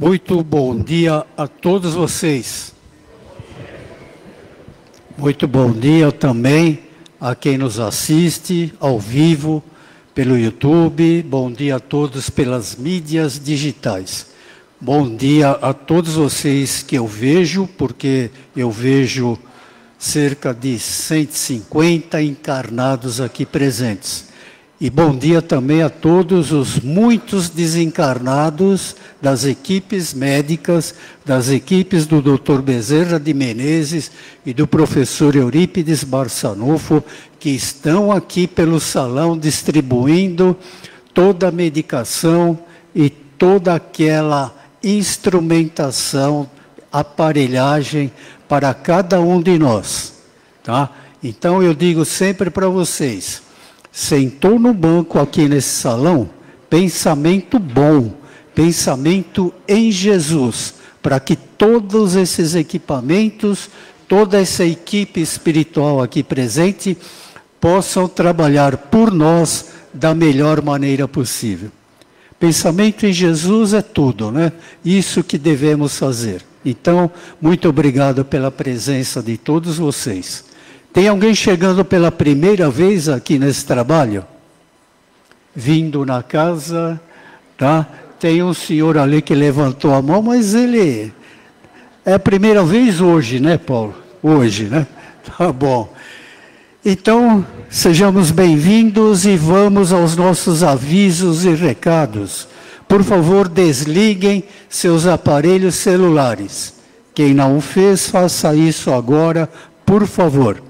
Muito bom dia a todos vocês. Muito bom dia também a quem nos assiste ao vivo pelo YouTube. Bom dia a todos pelas mídias digitais. Bom dia a todos vocês que eu vejo, porque eu vejo cerca de 150 encarnados aqui presentes. E bom dia também a todos os muitos desencarnados das equipes médicas, das equipes do Dr. Bezerra de Menezes e do professor Eurípides Barçanufo, que estão aqui pelo salão distribuindo toda a medicação e toda aquela instrumentação, aparelhagem para cada um de nós. Tá? Então eu digo sempre para vocês, sentou no banco aqui nesse salão, pensamento bom, pensamento em Jesus, para que todos esses equipamentos, toda essa equipe espiritual aqui presente, possam trabalhar por nós da melhor maneira possível. Pensamento em Jesus é tudo, né? Isso que devemos fazer. Então, muito obrigado pela presença de todos vocês. Tem alguém chegando pela primeira vez aqui nesse trabalho? Vindo na casa, tá? Tem um senhor ali que levantou a mão, mas ele é a primeira vez hoje, né, Paulo? Hoje, né? Tá bom. Então, sejamos bem-vindos e vamos aos nossos avisos e recados. Por favor, desliguem seus aparelhos celulares. Quem não o fez, faça isso agora, por favor.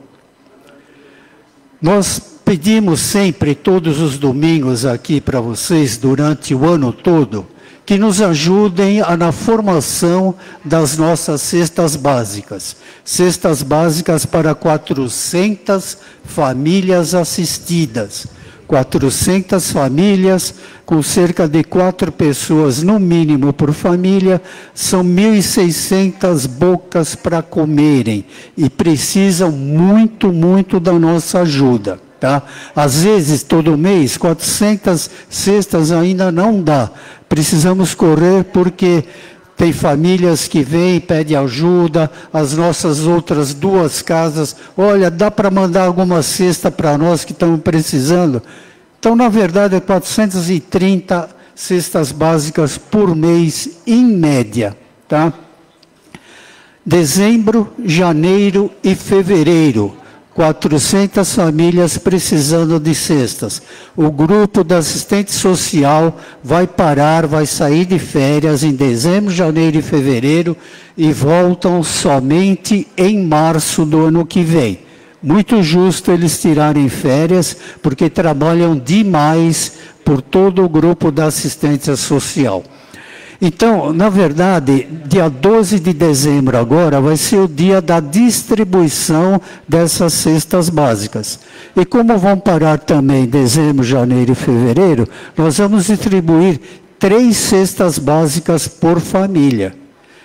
Nós pedimos sempre, todos os domingos aqui para vocês, durante o ano todo, que nos ajudem na formação das nossas cestas básicas. Cestas básicas para 400 famílias assistidas. 400 famílias, com cerca de 4 pessoas no mínimo por família, são 1.600 bocas para comerem e precisam muito, muito da nossa ajuda. Tá? Às vezes, todo mês, 400 cestas ainda não dá. Precisamos correr porque tem famílias que vêm e pedem ajuda, as nossas outras 2 casas, olha, dá para mandar alguma cesta para nós que estamos precisando? Então, na verdade, é 430 cestas básicas por mês, em média. Tá? Dezembro, janeiro e fevereiro. 400 famílias precisando de cestas. O grupo da assistente social vai parar, vai sair de férias em dezembro, janeiro e fevereiro e voltam somente em março do ano que vem. Muito justo eles tirarem férias, porque trabalham demais por todo o grupo da assistência social. Então, na verdade, dia 12 de dezembro agora vai ser o dia da distribuição dessas cestas básicas. E como vão parar também dezembro, janeiro e fevereiro, nós vamos distribuir 3 cestas básicas por família.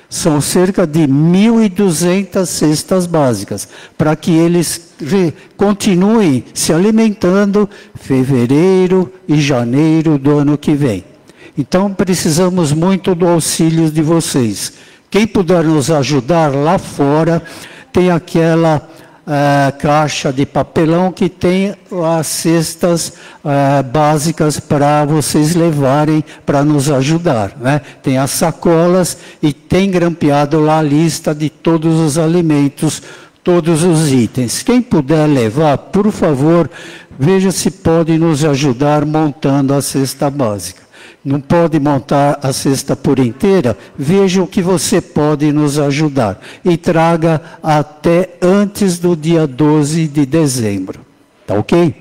São cerca de 1.200 cestas básicas, para que eles continuem se alimentando fevereiro e janeiro do ano que vem. Então, precisamos muito do auxílio de vocês. Quem puder nos ajudar lá fora, tem aquela caixa de papelão que tem as cestas básicas para vocês levarem para nos ajudar. Né? Tem as sacolas e tem grampeado lá a lista de todos os alimentos, todos os itens. Quem puder levar, por favor, veja se pode nos ajudar montando a cesta básica. Não pode montar a cesta por inteira, veja o que você pode nos ajudar. E traga até antes do dia 12 de dezembro. Tá ok?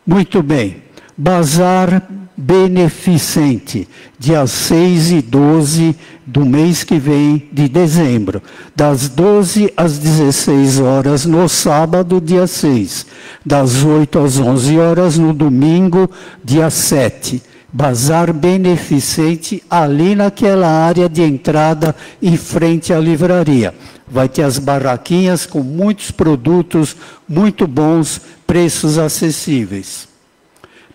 Muito bem. Bazar beneficente, dia 6 e 12 do mês que vem de dezembro. Das 12 às 16 horas no sábado, dia 6. Das 8 às 11 horas no domingo, dia 7. Bazar beneficente ali naquela área de entrada em frente à livraria. Vai ter as barraquinhas com muitos produtos muito bons, preços acessíveis.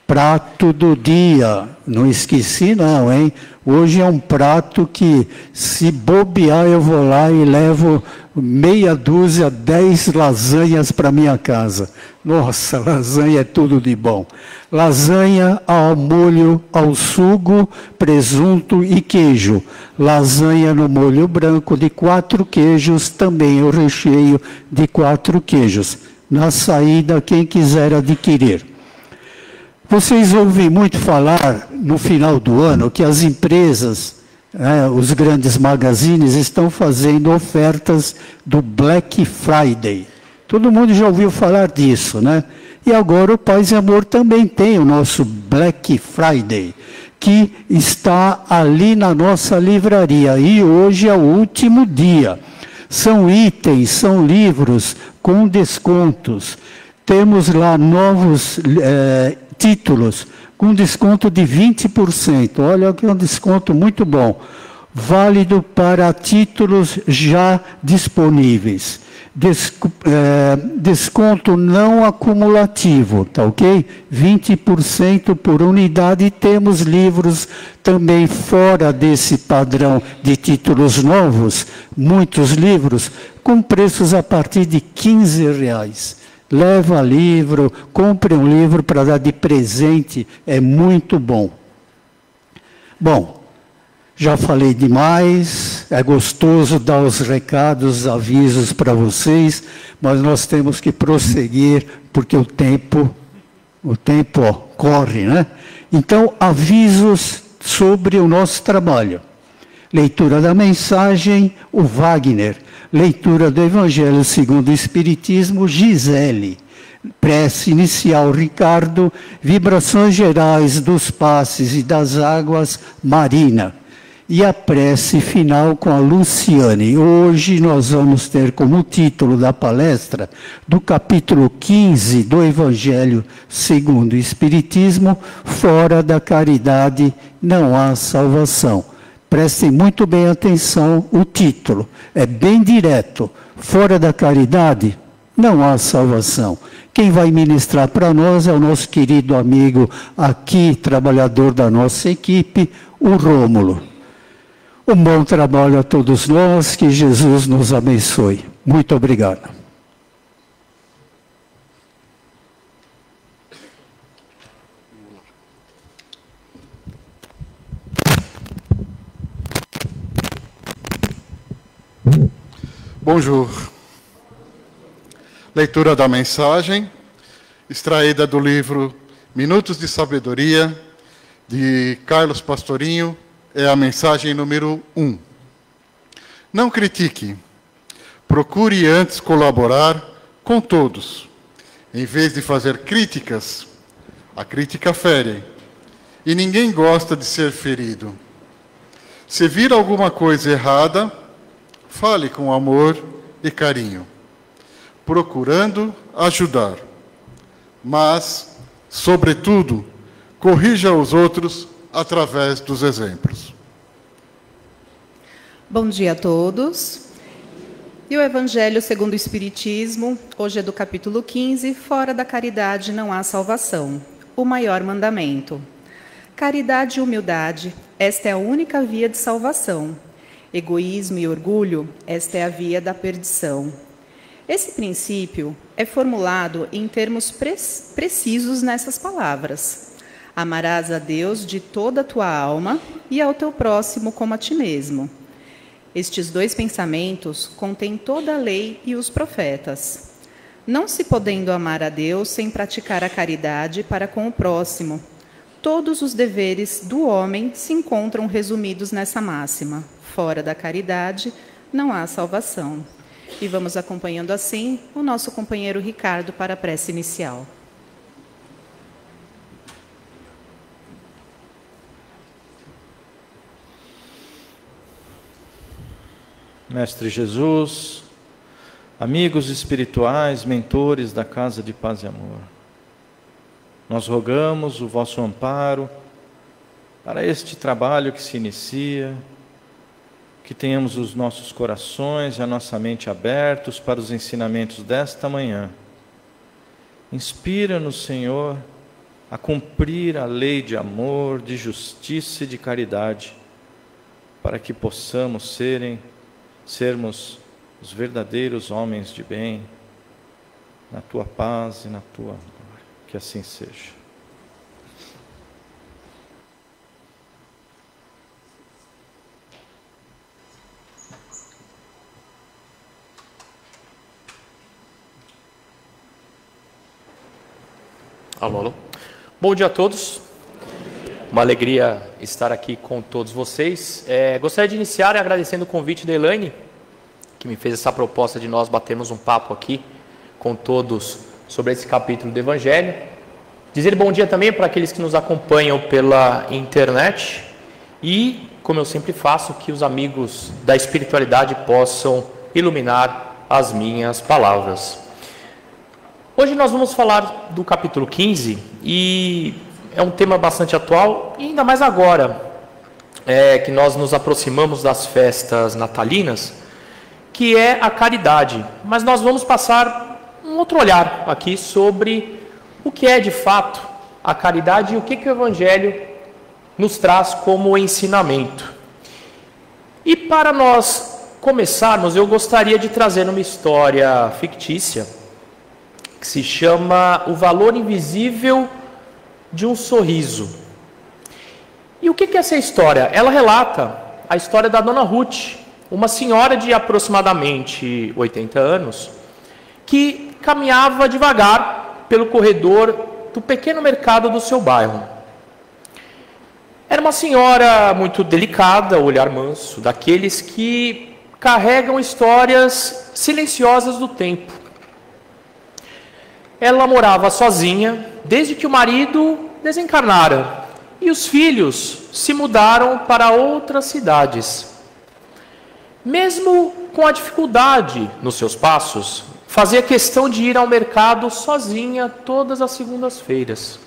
Prato do dia. Não esqueci não, hein? Hoje é um prato que, se bobear, eu vou lá e levo meia dúzia, 10 lasanhas para minha casa. Nossa, lasanha é tudo de bom. Lasanha ao molho, ao sugo, presunto e queijo. Lasanha no molho branco de 4 queijos, também o recheio de 4 queijos. Na saída, quem quiser adquirir. Vocês ouvem muito falar, no final do ano, que as empresas, os grandes magazines, estão fazendo ofertas do Black Friday. Todo mundo já ouviu falar disso, né? E agora o Paz e Amor também tem o nosso Black Friday, que está ali na nossa livraria. E hoje é o último dia. São itens, são livros com descontos. Temos lá novos títulos com desconto de 20%. Olha que é um desconto muito bom. Válido para títulos já disponíveis. Desconto não acumulativo, tá ok? 20% por unidade. E temos livros também fora desse padrão de títulos novos, muitos livros, com preços a partir de R$15. Leva livro, compre um livro para dar de presente, é muito bom. Bom, já falei demais, é gostoso dar os recados, os avisos para vocês, mas nós temos que prosseguir, porque o tempo corre, né? Então, avisos sobre o nosso trabalho. Leitura da mensagem, o Wagner. Leitura do Evangelho segundo o Espiritismo, Gisele. Prece inicial, Ricardo. Vibrações gerais dos passes e das águas, Marina. E a prece final com a Luciane. Hoje nós vamos ter como título da palestra, do capítulo 15 do Evangelho segundo o Espiritismo, fora da caridade não há salvação. Prestem muito bem atenção, o título é bem direto. Fora da caridade, não há salvação. Quem vai ministrar para nós é o nosso querido amigo aqui, trabalhador da nossa equipe, o Rômulo. Um bom trabalho a todos nós, que Jesus nos abençoe. Muito obrigado. Bonjour. Leitura da mensagem, extraída do livro Minutos de Sabedoria, de Carlos Pastorinho, é a mensagem número 1. Não critique, procure antes colaborar com todos. Em vez de fazer críticas, a crítica fere, e ninguém gosta de ser ferido. Se vir alguma coisa errada, fale com amor e carinho, procurando ajudar. Mas, sobretudo, corrija os outros através dos exemplos. Bom dia a todos. E o Evangelho segundo o Espiritismo, hoje é do capítulo 15, fora da caridade não há salvação, o maior mandamento. Caridade e humildade, esta é a única via de salvação. Egoísmo e orgulho, esta é a via da perdição. Esse princípio é formulado em termos precisos nessas palavras. Amarás a Deus de toda a tua alma e ao teu próximo como a ti mesmo. Estes dois pensamentos contêm toda a lei e os profetas. Não se podendo amar a Deus sem praticar a caridade para com o próximo, todos os deveres do homem se encontram resumidos nessa máxima. Fora da caridade, não há salvação. E vamos acompanhando assim o nosso companheiro Ricardo para a prece inicial. Mestre Jesus, amigos espirituais, mentores da Casa de Paz e Amor, nós rogamos o vosso amparo para este trabalho que se inicia, que tenhamos os nossos corações e a nossa mente abertos para os ensinamentos desta manhã. Inspira-nos, Senhor, a cumprir a lei de amor, de justiça e de caridade, para que possamos sermos os verdadeiros homens de bem, na tua paz e na tua glória. Que assim seja. Alô, alô. Bom dia a todos. Uma alegria estar aqui com todos vocês. Gostaria de iniciar agradecendo o convite da Elaine, que me fez essa proposta de nós batermos um papo aqui com todos sobre esse capítulo do Evangelho. Dizer bom dia também para aqueles que nos acompanham pela internet e, como eu sempre faço, que os amigos da espiritualidade possam iluminar as minhas palavras. Hoje nós vamos falar do capítulo 15 e é um tema bastante atual, e ainda mais agora que nós nos aproximamos das festas natalinas, que é a caridade. Mas nós vamos passar um outro olhar aqui sobre o que é de fato a caridade e o que o Evangelho nos traz como ensinamento. E para nós começarmos, eu gostaria de trazer uma história fictícia, que se chama O Valor Invisível de um Sorriso. E o que é essa história? Ela relata a história da Dona Ruth, uma senhora de aproximadamente 80 anos, que caminhava devagar pelo corredor do pequeno mercado do seu bairro. Era uma senhora muito delicada, olhar manso, daqueles que carregam histórias silenciosas do tempo. Ela morava sozinha desde que o marido desencarnara e os filhos se mudaram para outras cidades. Mesmo com a dificuldade nos seus passos, fazia questão de ir ao mercado sozinha todas as segundas-feiras.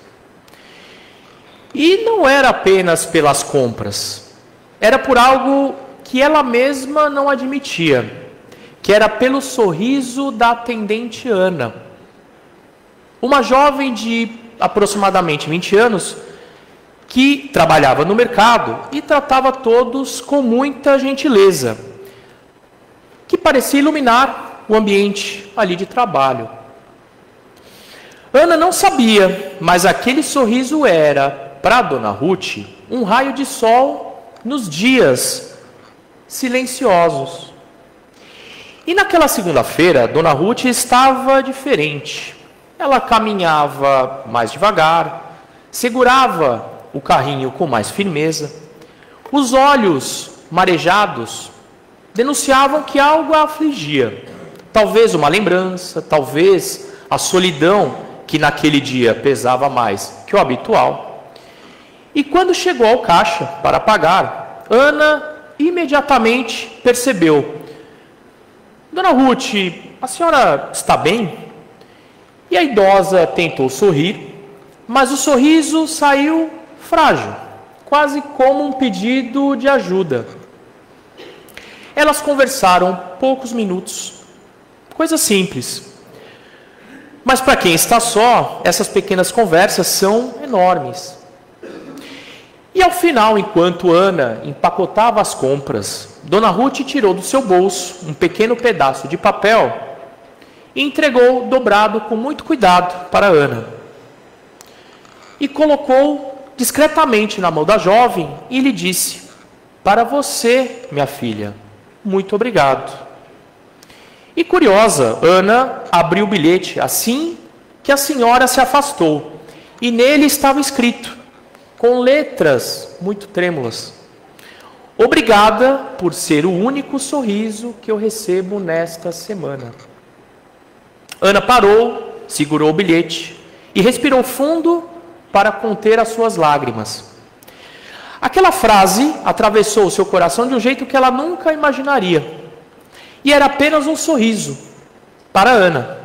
E não era apenas pelas compras, era por algo que ela mesma não admitia, que era pelo sorriso da atendente Ana. Uma jovem de aproximadamente 20 anos que trabalhava no mercado e tratava todos com muita gentileza, que parecia iluminar o ambiente ali de trabalho. Ana não sabia, mas aquele sorriso era, para Dona Ruth, um raio de sol nos dias silenciosos. E naquela segunda-feira, Dona Ruth estava diferente. Ela caminhava mais devagar, segurava o carrinho com mais firmeza. Os olhos marejados denunciavam que algo a afligia. Talvez uma lembrança, talvez a solidão que naquele dia pesava mais que o habitual. E quando chegou ao caixa para pagar, Ana imediatamente percebeu: Dona Ruth, a senhora está bem? E a idosa tentou sorrir, mas o sorriso saiu frágil, quase como um pedido de ajuda. Elas conversaram poucos minutos, coisa simples. Mas para quem está só, essas pequenas conversas são enormes. E ao final, enquanto Ana empacotava as compras, Dona Ruth tirou do seu bolso um pequeno pedaço de papel e entregou dobrado com muito cuidado para Ana. E colocou discretamente na mão da jovem e lhe disse: para você, minha filha, muito obrigado. E curiosa, Ana abriu o bilhete assim que a senhora se afastou, e nele estava escrito, com letras muito trêmulas: obrigada por ser o único sorriso que eu recebo nesta semana. Ana parou, segurou o bilhete e respirou fundo para conter as suas lágrimas. Aquela frase atravessou o seu coração de um jeito que ela nunca imaginaria. E era apenas um sorriso para Ana.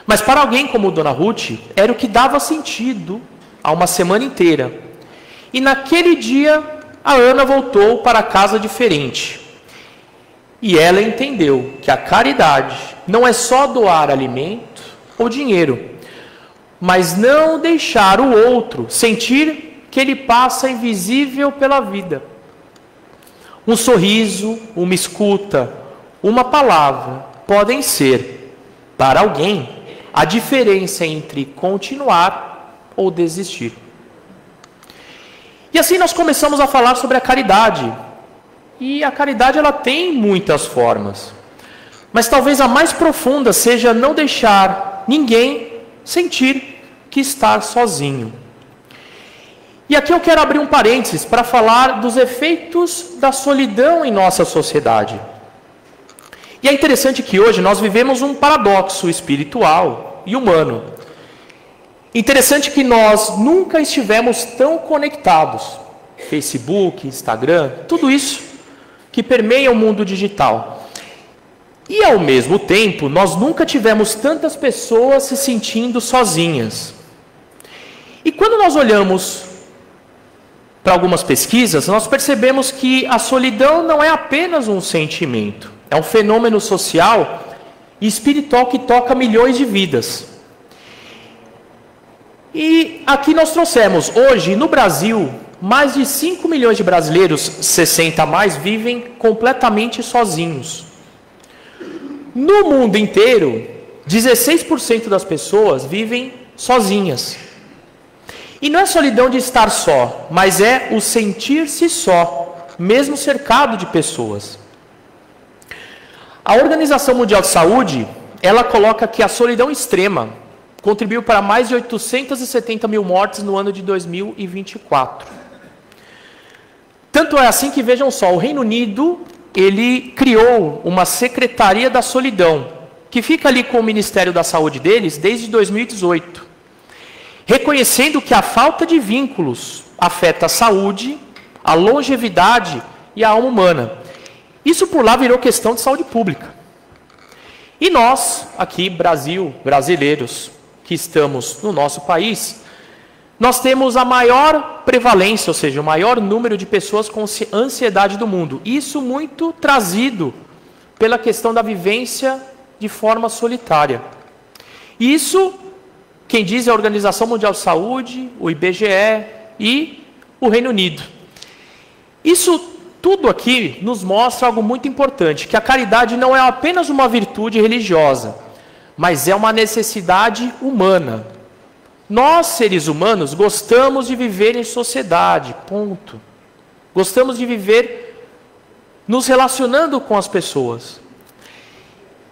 Mas para alguém como Dona Ruth, era o que dava sentido a uma semana inteira. E naquele dia, a Ana voltou para casa diferente. E ela entendeu que a caridade não é só doar alimento ou dinheiro, mas não deixar o outro sentir que ele passa invisível pela vida. Um sorriso, uma escuta, uma palavra podem ser, para alguém, a diferença entre continuar ou desistir. E assim nós começamos a falar sobre a caridade. E a caridade ela tem muitas formas. Mas talvez a mais profunda seja não deixar ninguém sentir que está sozinho. E aqui eu quero abrir um parênteses para falar dos efeitos da solidão em nossa sociedade. E é interessante que hoje nós vivemos um paradoxo espiritual e humano. Interessante que nós nunca estivemos tão conectados. Facebook, Instagram, tudo isso que permeia o mundo digital. E ao mesmo tempo, nós nunca tivemos tantas pessoas se sentindo sozinhas. E quando nós olhamos para algumas pesquisas, nós percebemos que a solidão não é apenas um sentimento, é um fenômeno social e espiritual que toca milhões de vidas. E aqui nós trouxemos, hoje no Brasil, mais de 5 milhões de brasileiros, 60 a mais, vivem completamente sozinhos. No mundo inteiro, 16% das pessoas vivem sozinhas. E não é solidão de estar só, mas é o sentir-se só, mesmo cercado de pessoas. A Organização Mundial de Saúde, ela coloca que a solidão extrema contribuiu para mais de 870 mil mortes no ano de 2024. Tanto é assim que, vejam só, o Reino Unido, ele criou uma Secretaria da Solidão, que fica ali com o Ministério da Saúde deles desde 2018, reconhecendo que a falta de vínculos afeta a saúde, a longevidade e a alma humana. Isso por lá virou questão de saúde pública. E nós, aqui, brasileiros, que estamos no nosso país, nós temos a maior prevalência, ou seja, o maior número de pessoas com ansiedade do mundo. Isso muito trazido pela questão da vivência de forma solitária. Isso, quem diz é a Organização Mundial de Saúde, o IBGE e o Reino Unido. Isso tudo aqui nos mostra algo muito importante, que a caridade não é apenas uma virtude religiosa, mas é uma necessidade humana. Nós, seres humanos, gostamos de viver em sociedade, ponto. Gostamos de viver nos relacionando com as pessoas.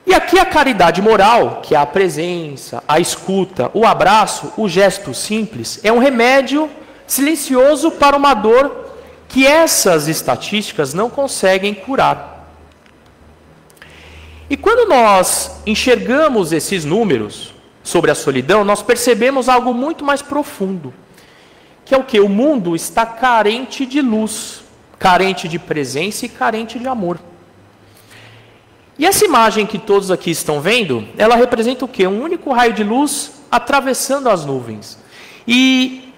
E aqui a caridade moral, que é a presença, a escuta, o abraço, o gesto simples, é um remédio silencioso para uma dor que essas estatísticas não conseguem curar. E quando nós enxergamos esses números sobre a solidão, nós percebemos algo muito mais profundo, que é o que? O mundo está carente de luz, carente de presença e carente de amor. E essa imagem que todos aqui estão vendo, ela representa o quê? Um único raio de luz atravessando as nuvens. E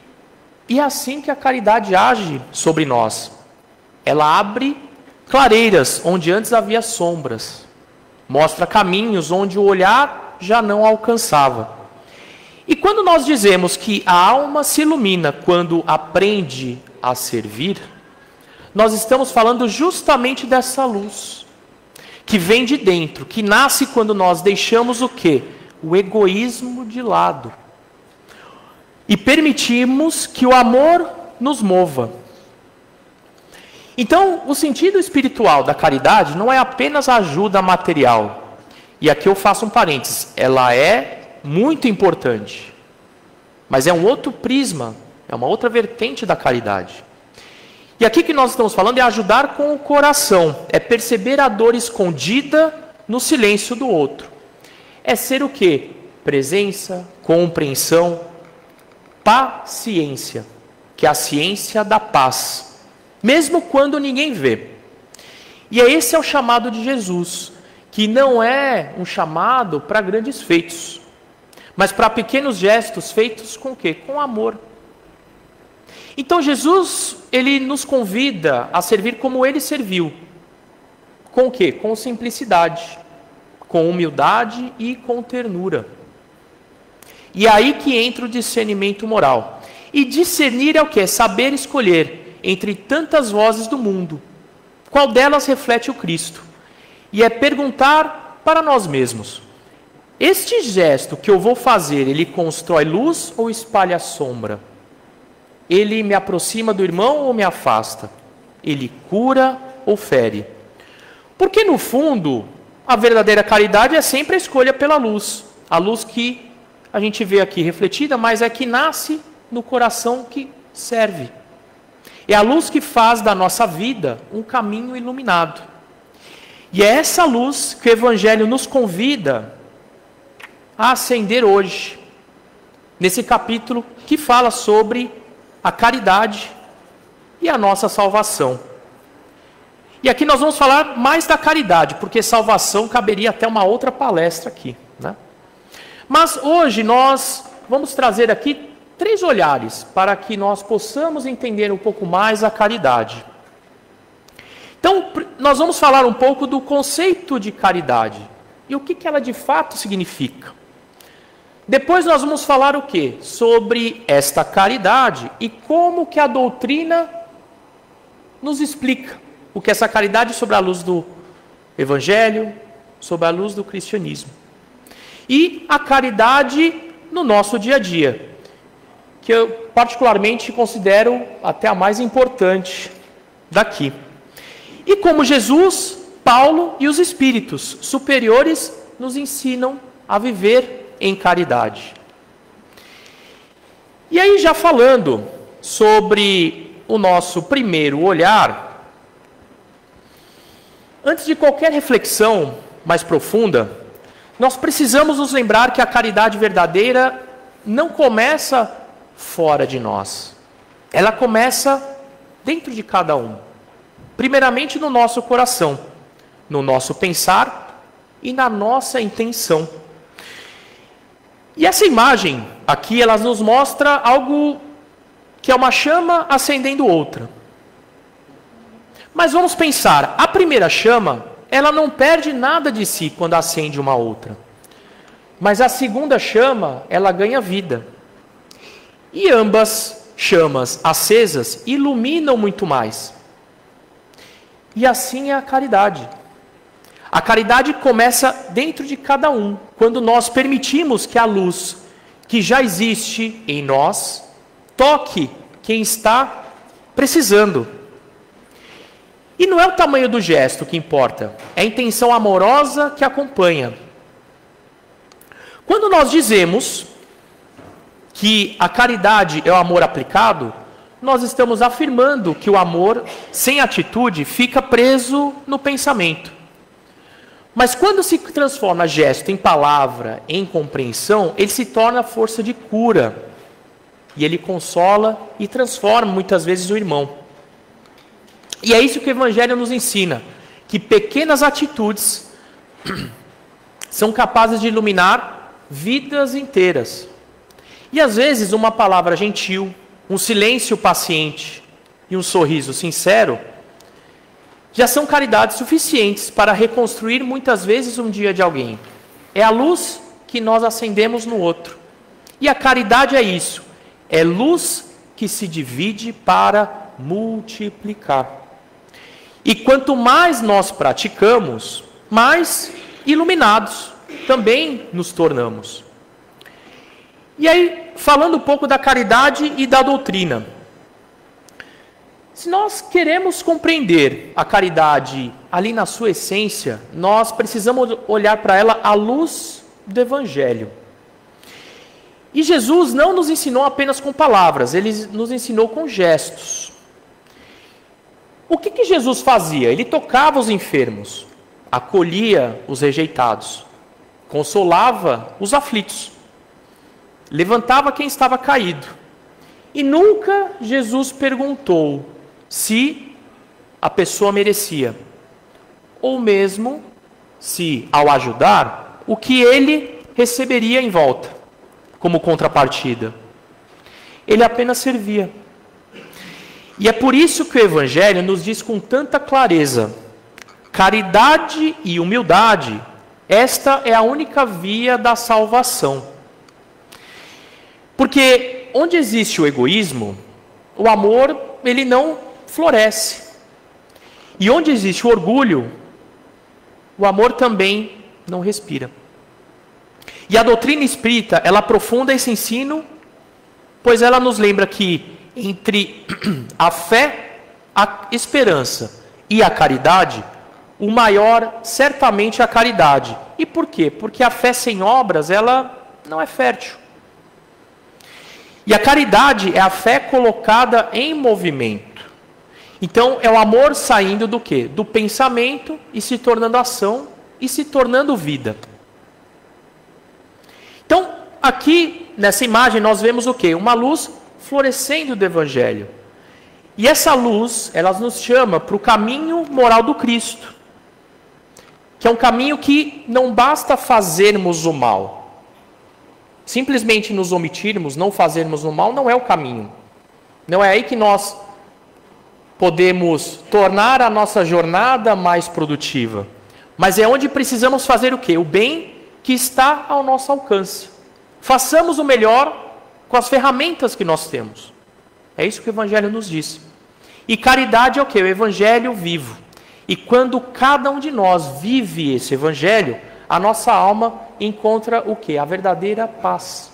é assim que a caridade age sobre nós. Ela abre clareiras onde antes havia sombras. Mostra caminhos onde o olhar já não alcançava. E quando nós dizemos que a alma se ilumina quando aprende a servir, nós estamos falando justamente dessa luz, que vem de dentro, que nasce quando nós deixamos o quê? O egoísmo de lado. E permitimos que o amor nos mova. Então, o sentido espiritual da caridade não é apenas a ajuda material. E aqui eu faço um parênteses. Ela é muito importante. Mas é um outro prisma, é uma outra vertente da caridade. E aqui que nós estamos falando é ajudar com o coração. É perceber a dor escondida no silêncio do outro. É ser o quê? Presença, compreensão, paciência, que é a ciência da paz, mesmo quando ninguém vê. E esse é o chamado de Jesus, que não é um chamado para grandes feitos, mas para pequenos gestos feitos com o quê? Com amor. Então Jesus, ele nos convida a servir como ele serviu. Com o quê? Com simplicidade, com humildade e com ternura. E é aí que entra o discernimento moral. E discernir é o quê? Saber escolher entre tantas vozes do mundo, qual delas reflete o Cristo. E é perguntar para nós mesmos: este gesto que eu vou fazer, ele constrói luz ou espalha sombra? Ele me aproxima do irmão ou me afasta? Ele cura ou fere? Porque no fundo, a verdadeira caridade é sempre a escolha pela luz. A luz que a gente vê aqui refletida, mas é que nasce no coração que serve. É a luz que faz da nossa vida um caminho iluminado. E é essa luz que o Evangelho nos convida a acender hoje, nesse capítulo que fala sobre a caridade e a nossa salvação. E aqui nós vamos falar mais da caridade, porque salvação caberia até uma outra palestra aqui, né? Mas hoje nós vamos trazer aqui 3 olhares para que nós possamos entender um pouco mais a caridade. Então, nós vamos falar um pouco do conceito de caridade e o que ela de fato significa. Depois nós vamos falar o quê? Sobre esta caridade e como que a doutrina nos explica o que essa caridade sob a luz do Evangelho, sob a luz do cristianismo. E a caridade no nosso dia a dia, que eu particularmente considero até a mais importante daqui. E como Jesus, Paulo e os Espíritos superiores nos ensinam a viver em caridade. E aí, já falando sobre o nosso primeiro olhar, antes de qualquer reflexão mais profunda, nós precisamos nos lembrar que a caridade verdadeira não começa fora de nós. Ela começa dentro de cada um. Primeiramente no nosso coração, no nosso pensar e na nossa intenção. E essa imagem aqui, ela nos mostra algo que é uma chama acendendo outra. Mas vamos pensar, a primeira chama, ela não perde nada de si quando acende uma outra. Mas a segunda chama, ela ganha vida. E ambas chamas acesas iluminam muito mais. E assim é a caridade. A caridade começa dentro de cada um, quando nós permitimos que a luz que já existe em nós toque quem está precisando. E não é o tamanho do gesto que importa, é a intenção amorosa que acompanha. Quando nós dizemos que a caridade é o amor aplicado, nós estamos afirmando que o amor sem atitude fica preso no pensamento. Mas quando se transforma gesto em palavra, em compreensão, ele se torna força de cura. E ele consola e transforma muitas vezes o irmão. E é isso que o Evangelho nos ensina, que pequenas atitudes são capazes de iluminar vidas inteiras. E às vezes uma palavra gentil, um silêncio paciente e um sorriso sincero já são caridades suficientes para reconstruir muitas vezes um dia de alguém. É a luz que nós acendemos no outro. E a caridade é isso, é luz que se divide para multiplicar. E quanto mais nós praticamos, mais iluminados também nos tornamos. E aí, falando um pouco da caridade e da doutrina. Se nós queremos compreender a caridade ali na sua essência, nós precisamos olhar para ela à luz do Evangelho. E Jesus não nos ensinou apenas com palavras, ele nos ensinou com gestos. O que Jesus fazia? Ele tocava os enfermos, acolhia os rejeitados, consolava os aflitos, levantava quem estava caído. E nunca Jesus perguntou se a pessoa merecia, ou mesmo se, ao ajudar, o que ele receberia em volta, como contrapartida. Ele apenas servia. E é por isso que o Evangelho nos diz com tanta clareza: caridade e humildade, esta é a única via da salvação. Porque onde existe o egoísmo, o amor, ele não floresce. E onde existe o orgulho, o amor também não respira. E a doutrina espírita, ela aprofunda esse ensino, pois ela nos lembra que entre a fé, a esperança e a caridade, o maior certamente é a caridade. E por quê? Porque a fé sem obras, ela não é fértil. E a caridade é a fé colocada em movimento. Então, é o amor saindo do quê? Do pensamento e se tornando ação e se tornando vida. Então, aqui nessa imagem nós vemos o quê? Uma luz florescendo do Evangelho. E essa luz, ela nos chama para o caminho moral do Cristo, que é um caminho que não basta fazermos o mal. Simplesmente nos omitirmos, não fazermos o mal, não é o caminho. Não é aí que nós podemos tornar a nossa jornada mais produtiva. Mas é onde precisamos fazer o quê? O bem que está ao nosso alcance. Façamos o melhor com as ferramentas que nós temos. É isso que o Evangelho nos diz. E caridade é o quê? O Evangelho vivo. E quando cada um de nós vive esse Evangelho, a nossa alma encontra o quê? A verdadeira paz.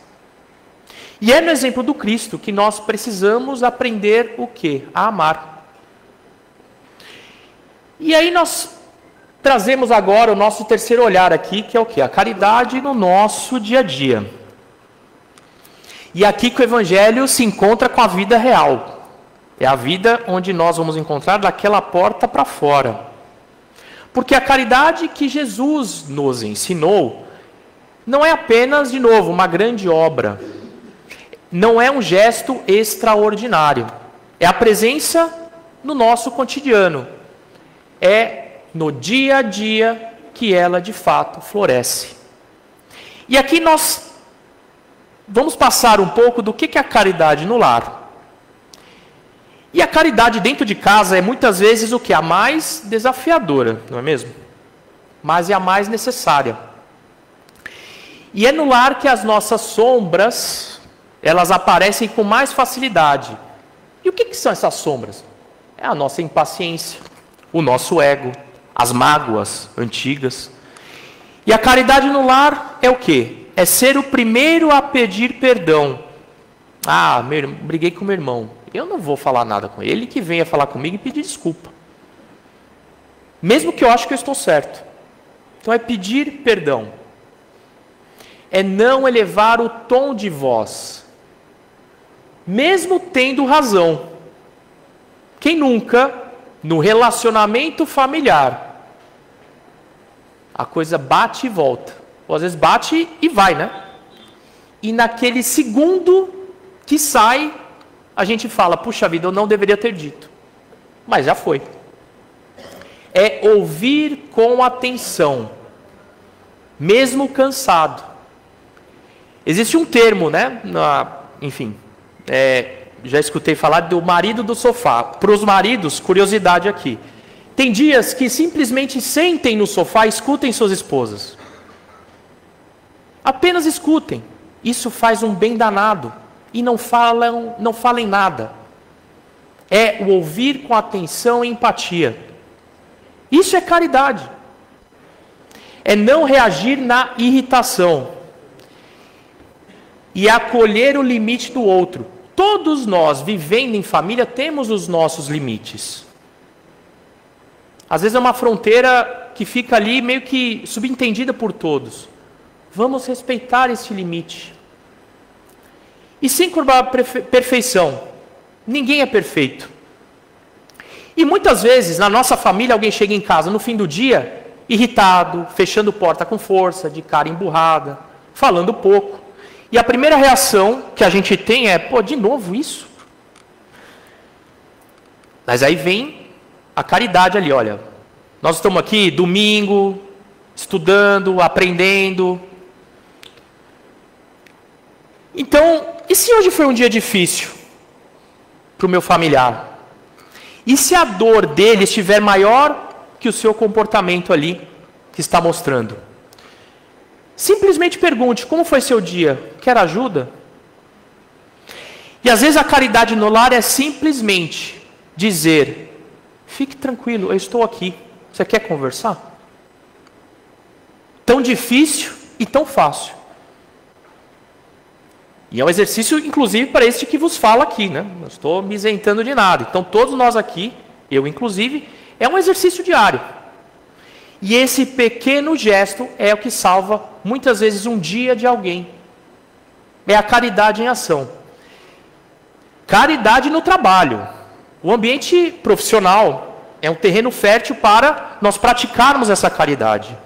E é no exemplo do Cristo que nós precisamos aprender o quê? A amar. E aí nós trazemos agora o nosso terceiro olhar aqui, que é o quê? A caridade no nosso dia a dia. E aqui que o Evangelho se encontra com a vida real. É a vida onde nós vamos encontrar daquela porta para fora. Porque a caridade que Jesus nos ensinou não é apenas, de novo, uma grande obra. Não é um gesto extraordinário. É a presença no nosso cotidiano. É no dia a dia que ela de fato floresce. E aqui nós vamos passar um pouco do que é a caridade no lar. E a caridade dentro de casa é muitas vezes o que? A mais desafiadora, não é mesmo? Mas é a mais necessária. E é no lar que as nossas sombras, elas aparecem com mais facilidade. E o que são essas sombras? É a nossa impaciência, o nosso ego, as mágoas antigas. E a caridade no lar é o quê? É ser o primeiro a pedir perdão. Ah, briguei com meu irmão. Eu não vou falar nada com ele. Ele que venha falar comigo e pedir desculpa. Mesmo que eu acho que eu estou certo. Então é pedir perdão. É não elevar o tom de voz. Mesmo tendo razão. Quem nunca, no relacionamento familiar, a coisa bate e volta. Ou às vezes bate e vai, né? E naquele segundo que sai, a gente fala, puxa vida, eu não deveria ter dito. Mas já foi. É ouvir com atenção, mesmo cansado. Existe um termo, né? Enfim, já escutei falar do marido do sofá. Para os maridos, curiosidade aqui. Tem dias que simplesmente sentem no sofá e escutem suas esposas. Apenas escutem. Isso faz um bem danado. E não falem nada. É o ouvir com atenção e empatia. Isso é caridade. É não reagir na irritação. E acolher o limite do outro. Todos nós, vivendo em família, temos os nossos limites. Às vezes é uma fronteira que fica ali meio que subentendida por todos. Vamos respeitar esse limite. E sem curvar perfeição. Ninguém é perfeito. E muitas vezes, na nossa família, alguém chega em casa no fim do dia, irritado, fechando porta com força, de cara emburrada, falando pouco. E a primeira reação que a gente tem é, de novo isso? Mas aí vem a caridade ali, olha. Nós estamos aqui domingo, estudando, aprendendo. Então, e se hoje foi um dia difícil para o meu familiar? E se a dor dele estiver maior que o seu comportamento ali que está mostrando? Simplesmente pergunte, como foi seu dia? Quer ajuda? E às vezes a caridade no lar é simplesmente dizer: fique tranquilo, eu estou aqui. Você quer conversar? Tão difícil e tão fácil. E é um exercício, inclusive, para este que vos fala aqui, né? Não estou me isentando de nada. Então, todos nós aqui, eu inclusive, é um exercício diário. E esse pequeno gesto é o que salva, muitas vezes, um dia de alguém. É a caridade em ação. Caridade no trabalho. O ambiente profissional é um terreno fértil para nós praticarmos essa caridade.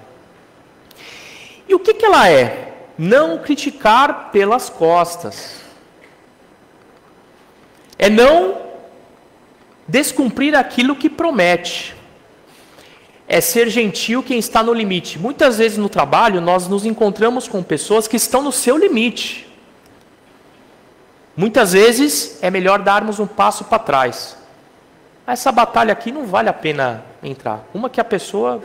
E o que ela é? Não criticar pelas costas. É não descumprir aquilo que promete. É ser gentil quem está no limite. Muitas vezes no trabalho nós nos encontramos com pessoas que estão no seu limite. Muitas vezes é melhor darmos um passo para trás. Essa batalha aqui não vale a pena entrar. Uma que a pessoa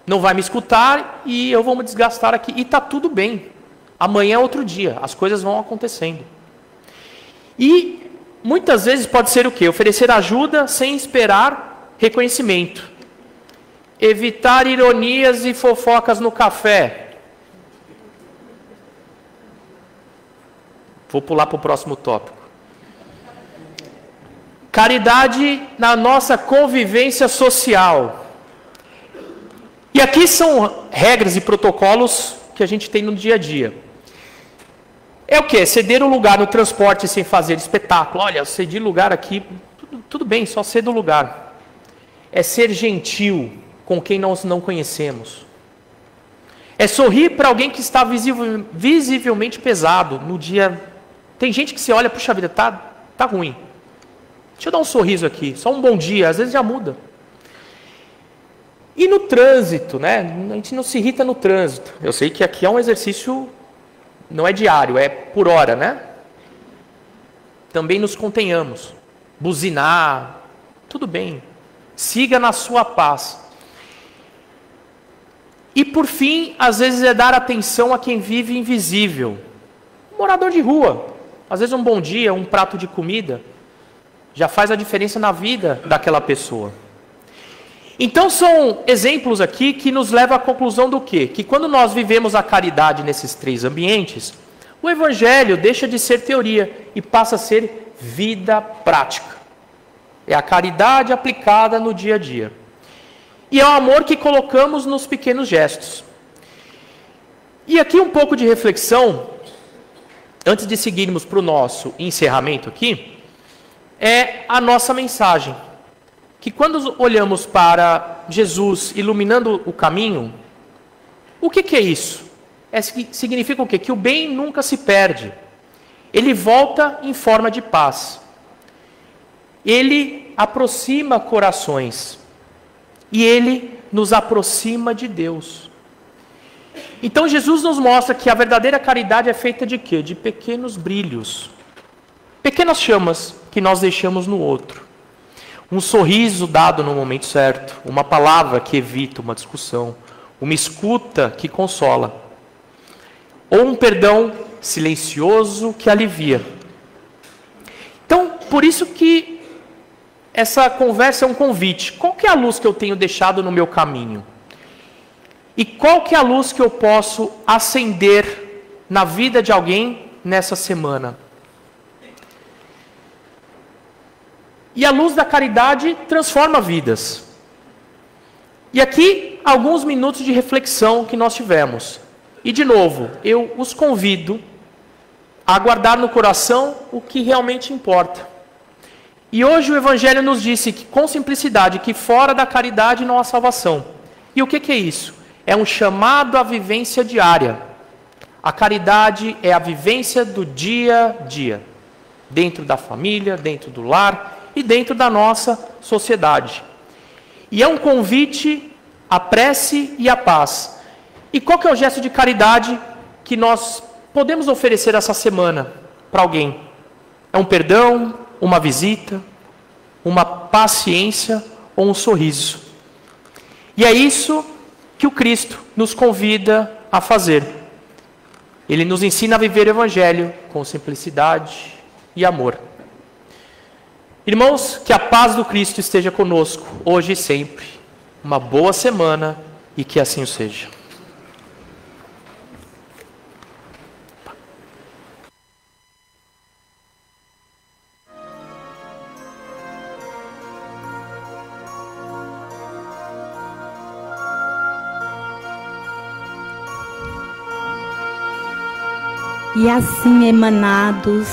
não vai me escutar e eu vou me desgastar aqui. E está tudo bem. Amanhã é outro dia. As coisas vão acontecendo. E muitas vezes pode ser o quê? Oferecer ajuda sem esperar reconhecimento. Evitar ironias e fofocas no café. Vou pular para o próximo tópico. Caridade na nossa convivência social. E aqui são regras e protocolos que a gente tem no dia a dia. É o quê? Ceder o lugar no transporte sem fazer espetáculo. Olha, eu cedi lugar aqui, tudo bem, só cedo o lugar. É ser gentil com quem nós não conhecemos. É sorrir para alguém que está visivelmente pesado no dia. Tem gente que se olha, puxa vida, tá ruim. Deixa eu dar um sorriso aqui, só um bom dia, às vezes já muda. E no trânsito, né? A gente não se irrita no trânsito. Eu sei que aqui é um exercício, não é diário, é por hora, né? Também nos contenhamos. Buzinar, tudo bem. Siga na sua paz. E por fim, às vezes é dar atenção a quem vive invisível. Um morador de rua. Às vezes um bom dia, um prato de comida, já faz a diferença na vida daquela pessoa. Então são exemplos aqui que nos levam à conclusão do quê? Que quando nós vivemos a caridade nesses três ambientes, o Evangelho deixa de ser teoria e passa a ser vida prática. É a caridade aplicada no dia a dia. E é o amor que colocamos nos pequenos gestos. E aqui um pouco de reflexão, antes de seguirmos para o nosso encerramento aqui, é a nossa mensagem. Que quando olhamos para Jesus iluminando o caminho, o que é isso? Significa o quê? Que o bem nunca se perde. Ele volta em forma de paz. Ele aproxima corações. E ele nos aproxima de Deus. Então Jesus nos mostra que a verdadeira caridade é feita de quê? De pequenos brilhos. Pequenas chamas que nós deixamos no outro. Um sorriso dado no momento certo. Uma palavra que evita uma discussão. Uma escuta que consola. Ou um perdão silencioso que alivia. Então, por isso que essa conversa é um convite. Qual que é a luz que eu tenho deixado no meu caminho? E qual que é a luz que eu posso acender na vida de alguém nessa semana? E a luz da caridade transforma vidas. E aqui, alguns minutos de reflexão que nós tivemos. E de novo, eu os convido a guardar no coração o que realmente importa. E hoje o Evangelho nos disse que, com simplicidade, que fora da caridade não há salvação. E o que é isso? É um chamado à vivência diária. A caridade é a vivência do dia a dia. Dentro da família, dentro do lar e dentro da nossa sociedade. E é um convite à prece e à paz. E qual que é o gesto de caridade que nós podemos oferecer essa semana para alguém? É um perdão, uma visita, uma paciência ou um sorriso. E é isso que o Cristo nos convida a fazer. Ele nos ensina a viver o Evangelho com simplicidade, e amor. Irmãos, que a paz do Cristo esteja conosco, hoje e sempre. Uma boa semana e que assim o seja. E assim emanados,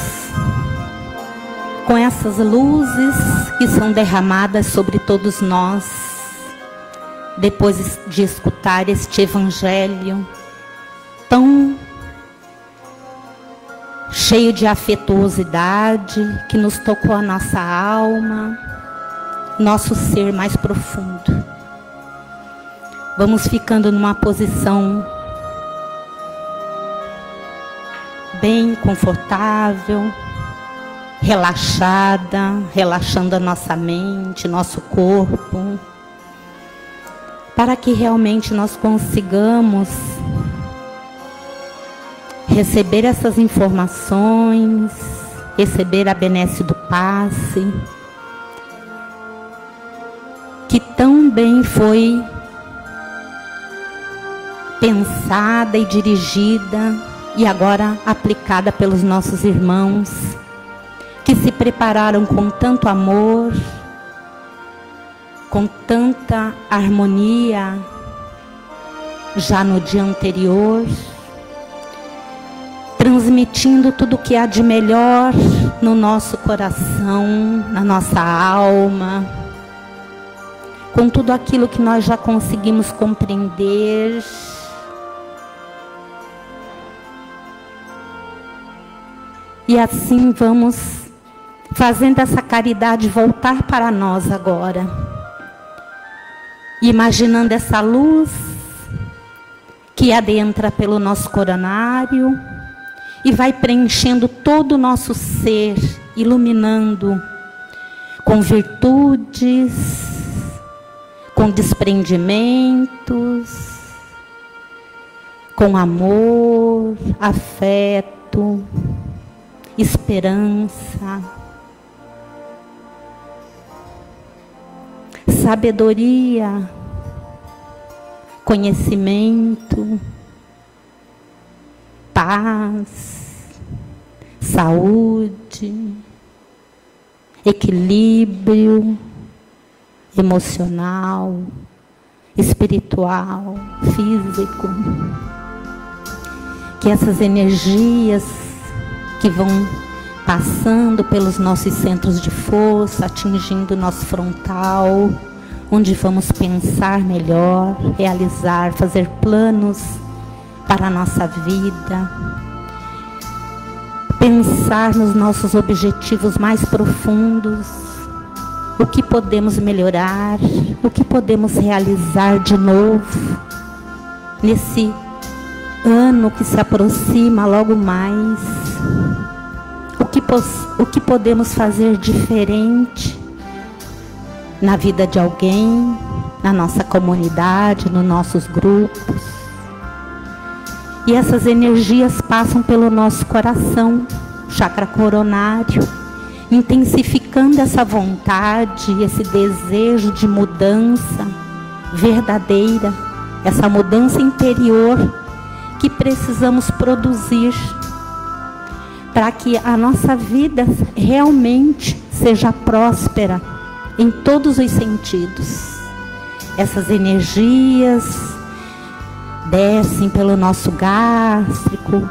com essas luzes que são derramadas sobre todos nós, depois de escutar este Evangelho tão cheio de afetuosidade, que nos tocou a nossa alma, nosso ser mais profundo. Vamos ficando numa posição bem confortável, relaxada, relaxando a nossa mente, nosso corpo, para que realmente nós consigamos receber essas informações, receber a benesse do passe, que tão bem foi pensada e dirigida e agora aplicada pelos nossos irmãos, que se prepararam com tanto amor, com tanta harmonia, já no dia anterior, transmitindo tudo o que há de melhor no nosso coração, na nossa alma, com tudo aquilo que nós já conseguimos compreender. E assim vamos fazendo essa caridade voltar para nós agora. Imaginando essa luz que adentra pelo nosso coronário e vai preenchendo todo o nosso ser, iluminando com virtudes, com desprendimentos, com amor, afeto, esperança, sabedoria, conhecimento, paz, saúde, equilíbrio emocional, espiritual, físico. Que essas energias que vão passando pelos nossos centros de força, atingindo o nosso frontal, onde vamos pensar melhor, realizar, fazer planos para a nossa vida, pensar nos nossos objetivos mais profundos, o que podemos melhorar, o que podemos realizar de novo nesse ano que se aproxima logo mais. O que podemos fazer diferente na vida de alguém, na nossa comunidade, nos nossos grupos. E essas energias passam pelo nosso coração, chakra coronário, intensificando essa vontade, esse desejo de mudança verdadeira, essa mudança interior que precisamos produzir para que a nossa vida realmente seja próspera em todos os sentidos. Essas energias descem pelo nosso gástrico,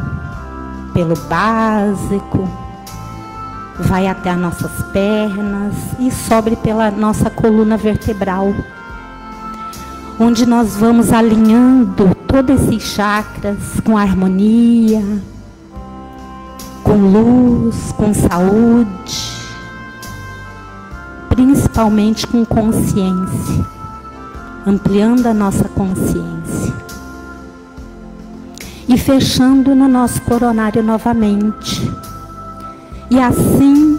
pelo básico, vai até as nossas pernas e sobe pela nossa coluna vertebral, onde nós vamos alinhando todos esses chakras com harmonia, com luz, com saúde, principalmente com consciência, ampliando a nossa consciência e fechando no nosso coronário novamente. E assim,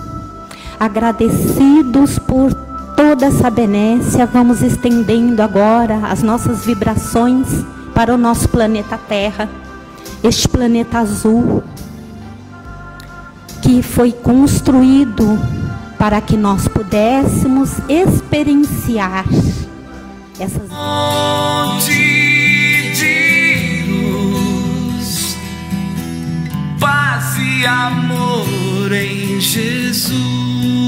agradecidos por toda essa benécia, vamos estendendo agora as nossas vibrações para o nosso planeta Terra, este planeta azul, que foi construído para que nós pudéssemos experienciar essas de luz, paz e amor em Jesus.